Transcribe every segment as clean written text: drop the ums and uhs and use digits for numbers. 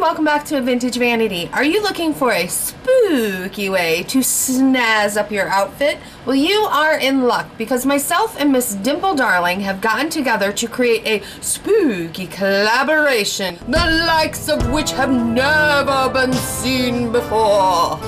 welcome back to A Vintage Vanity. Are you looking for a spooky way to snazz up your outfit? Well, you are in luck because myself and Miss Dimple Darling have gotten together to create a spooky collaboration, the likes of which have never been seen before.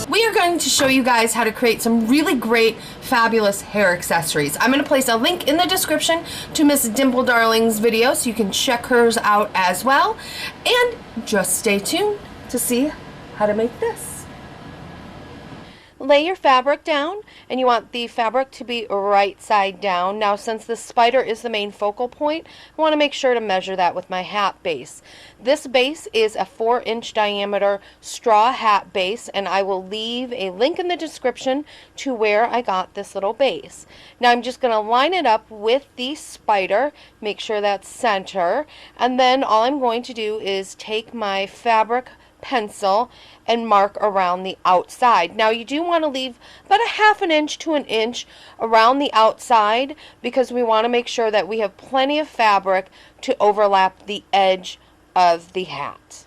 We are going to show you guys how to create some really great, fabulous hair accessories. I'm going to place a link in the description to Miss Dimple Darling's video so you can check hers out as well. And just stay tuned to see how to make this. Lay your fabric down, and you want the fabric to be right side down. Now, since the spider is the main focal point, I want to make sure to measure that with my hat base. This base is a 4-inch diameter straw hat base, and I will leave a link in the description to where I got this little base. Now, I'm just going to line it up with the spider, make sure that's center, and then all I'm going to do is take my fabric pencil and mark around the outside. Now you do want to leave about a 1/2 inch to an inch around the outside because we want to make sure that we have plenty of fabric to overlap the edge of the hat.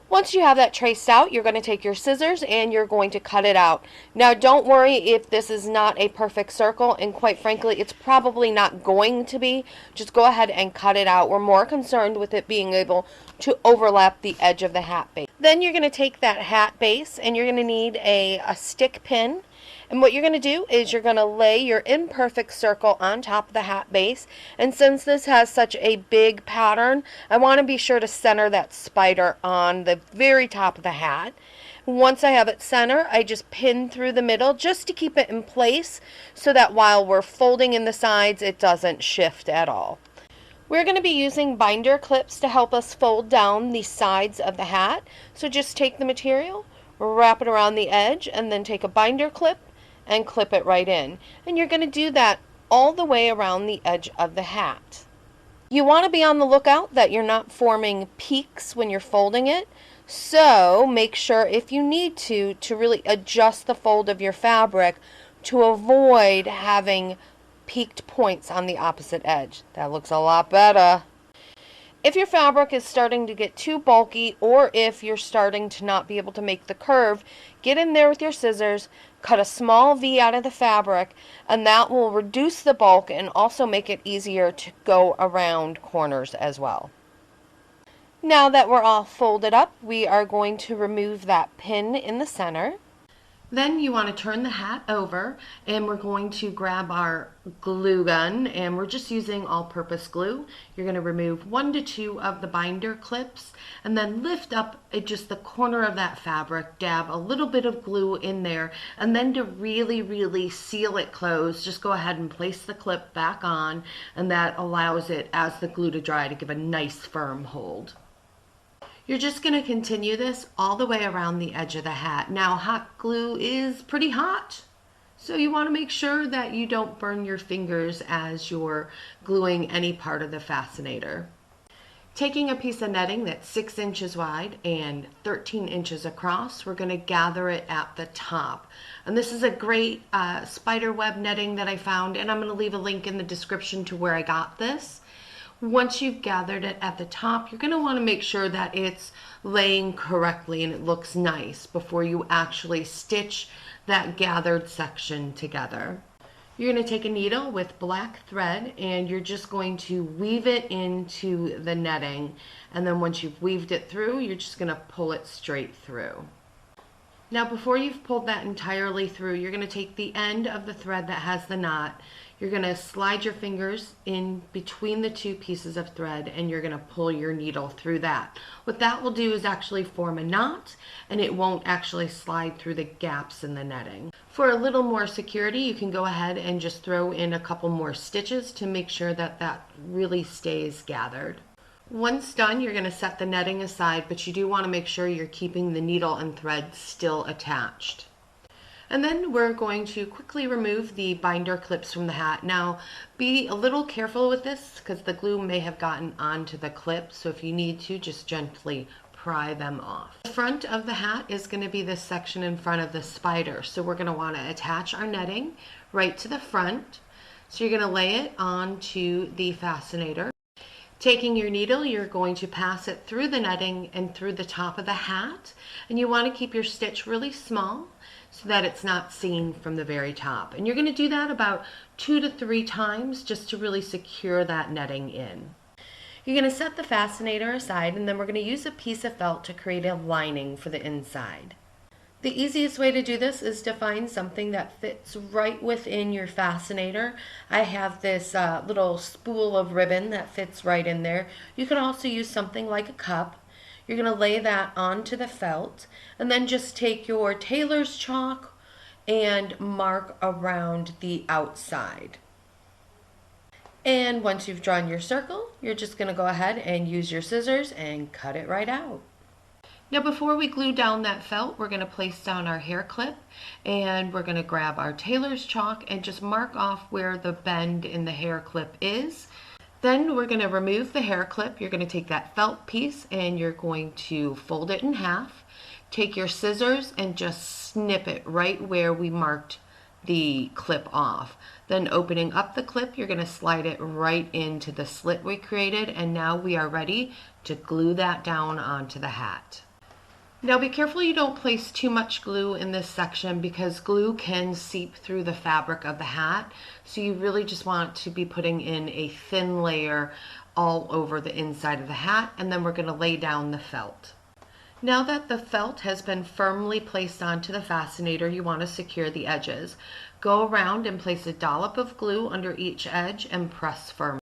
Once you have that traced out, you're going to take your scissors and you're going to cut it out. Now don't worry if this is not a perfect circle, and quite frankly it's probably not going to be. Just go ahead and cut it out. We're more concerned with it being able to overlap the edge of the hat base. Then you're going to take that hat base and you're going to need a stick pin. And what you're going to do is you're going to lay your imperfect circle on top of the hat base. And since this has such a big pattern, I want to be sure to center that spider on the very top of the hat. Once I have it center, I just pin through the middle just to keep it in place so that while we're folding in the sides, it doesn't shift at all. We're going to be using binder clips to help us fold down the sides of the hat. So just take the material, wrap it around the edge, and then take a binder clip and clip it right in. And you're going to do that all the way around the edge of the hat. You want to be on the lookout that you're not forming peaks when you're folding it. So make sure if you need to really adjust the fold of your fabric to avoid having peaked points on the opposite edge. That looks a lot better. If your fabric is starting to get too bulky, or if you're starting to not be able to make the curve, get in there with your scissors, cut a small V out of the fabric, and that will reduce the bulk and also make it easier to go around corners as well. Now that we're all folded up, we are going to remove that pin in the center. Then you want to turn the hat over, and we're going to grab our glue gun, and we're just using all-purpose glue. You're going to remove 1 to 2 of the binder clips and then lift up at just the corner of that fabric, dab a little bit of glue in there, and then to really seal it closed, just go ahead and place the clip back on, and that allows it, as the glue to dry, to give a nice firm hold. You're just going to continue this all the way around the edge of the hat. Now, hot glue is pretty hot, so you want to make sure that you don't burn your fingers as you're gluing any part of the fascinator. Taking a piece of netting that's 6 inches wide and 13 inches across, we're going to gather it at the top. And this is a great spider web netting that I found, and I'm going to leave a link in the description to where I got this. Once you've gathered it at the top, you're going to want to make sure that it's laying correctly and it looks nice before you actually stitch that gathered section together. You're going to take a needle with black thread and you're just going to weave it into the netting. And then once you've weaved it through, you're just going to pull it straight through. Now, before you've pulled that entirely through, you're going to take the end of the thread that has the knot. You're going to slide your fingers in between the 2 pieces of thread and you're going to pull your needle through that. What that will do is actually form a knot, and it won't actually slide through the gaps in the netting. For a little more security, you can go ahead and just throw in a couple more stitches to make sure that that really stays gathered. Once done, you're going to set the netting aside, but you do want to make sure you're keeping the needle and thread still attached. And then we're going to quickly remove the binder clips from the hat. Now, be a little careful with this because the glue may have gotten onto the clips, so if you need to, just gently pry them off. The front of the hat is going to be this section in front of the spider, so we're going to want to attach our netting right to the front. So you're going to lay it onto the fascinator. Taking your needle, you're going to pass it through the netting and through the top of the hat, and you want to keep your stitch really small so that it's not seen from the very top. And you're going to do that about 2 to 3 times just to really secure that netting in. You're going to set the fascinator aside, and then we're going to use a piece of felt to create a lining for the inside. The easiest way to do this is to find something that fits right within your fascinator. I have this little spool of ribbon that fits right in there. You can also use something like a cup. You're going to lay that onto the felt and then just take your tailor's chalk and mark around the outside. And once you've drawn your circle, you're just going to go ahead and use your scissors and cut it right out. Now before we glue down that felt, we're going to place down our hair clip, and we're going to grab our tailor's chalk and just mark off where the bend in the hair clip is. Then we're going to remove the hair clip. You're going to take that felt piece and you're going to fold it in half. Take your scissors and just snip it right where we marked the clip off. Then opening up the clip, you're going to slide it right into the slit we created, and now we are ready to glue that down onto the hat. Now be careful you don't place too much glue in this section because glue can seep through the fabric of the hat. So you really just want to be putting in a thin layer all over the inside of the hat, and then we're going to lay down the felt. Now that the felt has been firmly placed onto the fascinator, you want to secure the edges. Go around and place a dollop of glue under each edge and press firmly.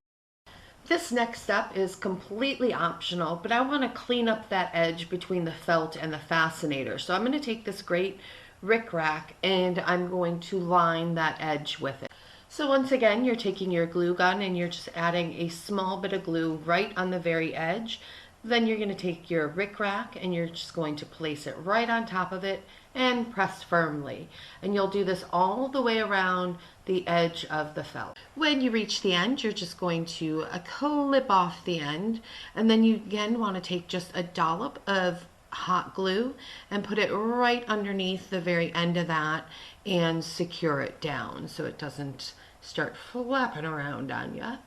This next step is completely optional, but I want to clean up that edge between the felt and the fascinator. So I'm going to take this great rickrack and I'm going to line that edge with it. So once again, you're taking your glue gun and you're just adding a small bit of glue right on the very edge. Then you're going to take your rickrack and you're just going to place it right on top of it and press firmly. And you'll do this all the way around the edge of the felt. When you reach the end, you're just going to clip off the end, and then you again want to take just a dollop of hot glue and put it right underneath the very end of that and secure it down so it doesn't start flapping around on you.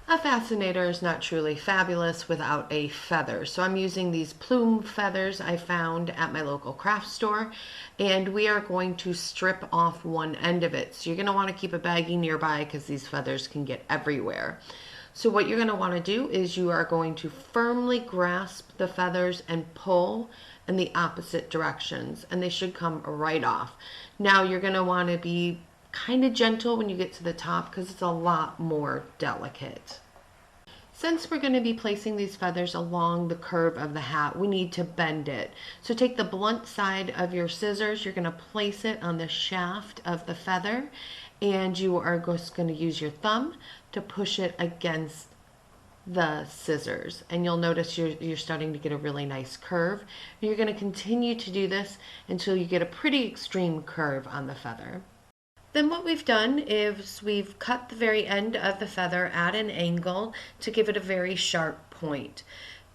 A fascinator is not truly fabulous without a feather. So I'm using these plume feathers I found at my local craft store, and we are going to strip off one end of it. So you're going to want to keep a baggie nearby because these feathers can get everywhere. So what you're going to want to do is you are going to firmly grasp the feathers and pull in the opposite directions, and they should come right off. Now you're going to want to be kind of gentle when you get to the top because it's a lot more delicate. Since we're going to be placing these feathers along the curve of the hat, we need to bend it. So take the blunt side of your scissors, you're going to place it on the shaft of the feather, and you are just going to use your thumb to push it against the scissors, and you'll notice you're starting to get a really nice curve. You're going to continue to do this until you get a pretty extreme curve on the feather. Then what we've done is we've cut the very end of the feather at an angle to give it a very sharp point.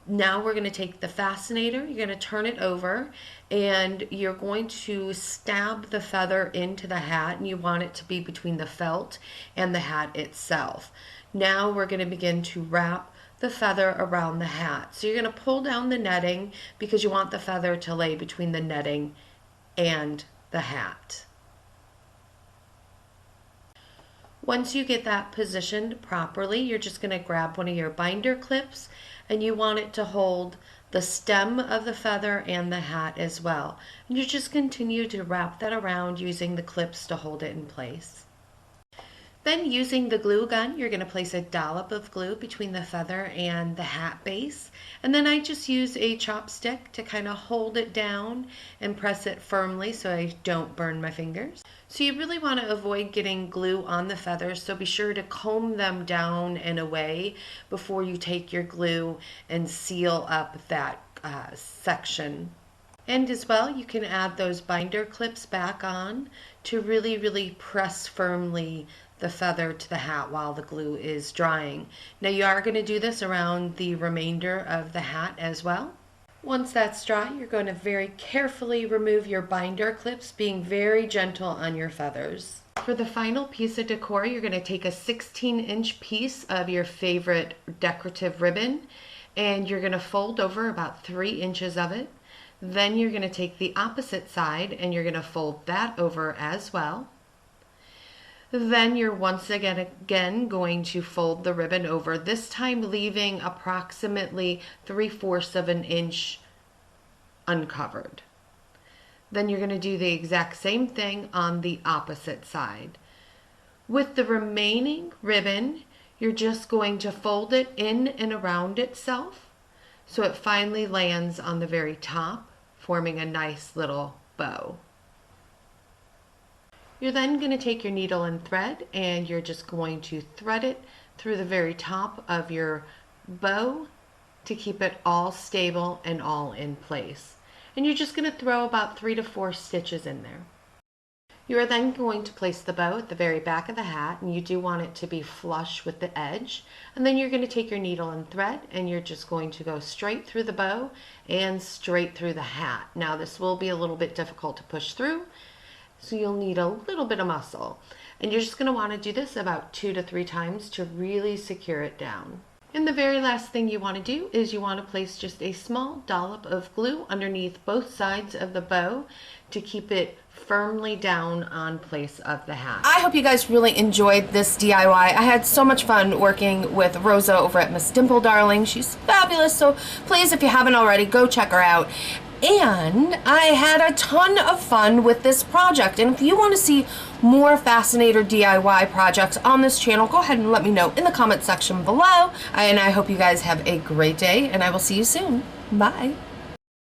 Now we're going to take the fascinator, you're going to turn it over, and you're going to stab the feather into the hat, and you want it to be between the felt and the hat itself. Now we're going to begin to wrap the feather around the hat. So you're going to pull down the netting because you want the feather to lay between the netting and the hat. Once you get that positioned properly, you're just going to grab one of your binder clips, and you want it to hold the stem of the feather and the hat as well. And you just continue to wrap that around using the clips to hold it in place. Then using the glue gun, you're going to place a dollop of glue between the feather and the hat base. And then I just use a chopstick to kind of hold it down and press it firmly so I don't burn my fingers. So you really want to avoid getting glue on the feathers, so be sure to comb them down and away before you take your glue and seal up that section. And as well, you can add those binder clips back on to really press firmly the feather to the hat while the glue is drying. Now you are going to do this around the remainder of the hat as well. Once that's dry, you're going to very carefully remove your binder clips, being very gentle on your feathers. For the final piece of decor, you're going to take a 16-inch piece of your favorite decorative ribbon, and you're going to fold over about 3 inches of it. Then you're going to take the opposite side and you're going to fold that over as well. Then you're once again going to fold the ribbon over, this time leaving approximately 3/4 of an inch uncovered. Then you're going to do the exact same thing on the opposite side. With the remaining ribbon, you're just going to fold it in and around itself so it finally lands on the very top, forming a nice little bow. You're then going to take your needle and thread and you're just going to thread it through the very top of your bow to keep it all stable and all in place. And you're just going to throw about 3 to 4 stitches in there. You are then going to place the bow at the very back of the hat, and you do want it to be flush with the edge. And then you're going to take your needle and thread and you're just going to go straight through the bow and straight through the hat. Now this will be a little bit difficult to push through, so you'll need a little bit of muscle. And you're just going to want to do this about 2 to 3 times to really secure it down. And the very last thing you want to do is you want to place just a small dollop of glue underneath both sides of the bow to keep it firmly down on place of the hat. I hope you guys really enjoyed this DIY. I had so much fun working with Rosa over at Miss Dimple Darling. She's fabulous, so please, if you haven't already, go check her out. And I had a ton of fun with this project, and if you want to see more Fascinator DIY projects on this channel, go ahead and let me know in the comment section below. And I hope you guys have a great day, and I will see you soon. Bye.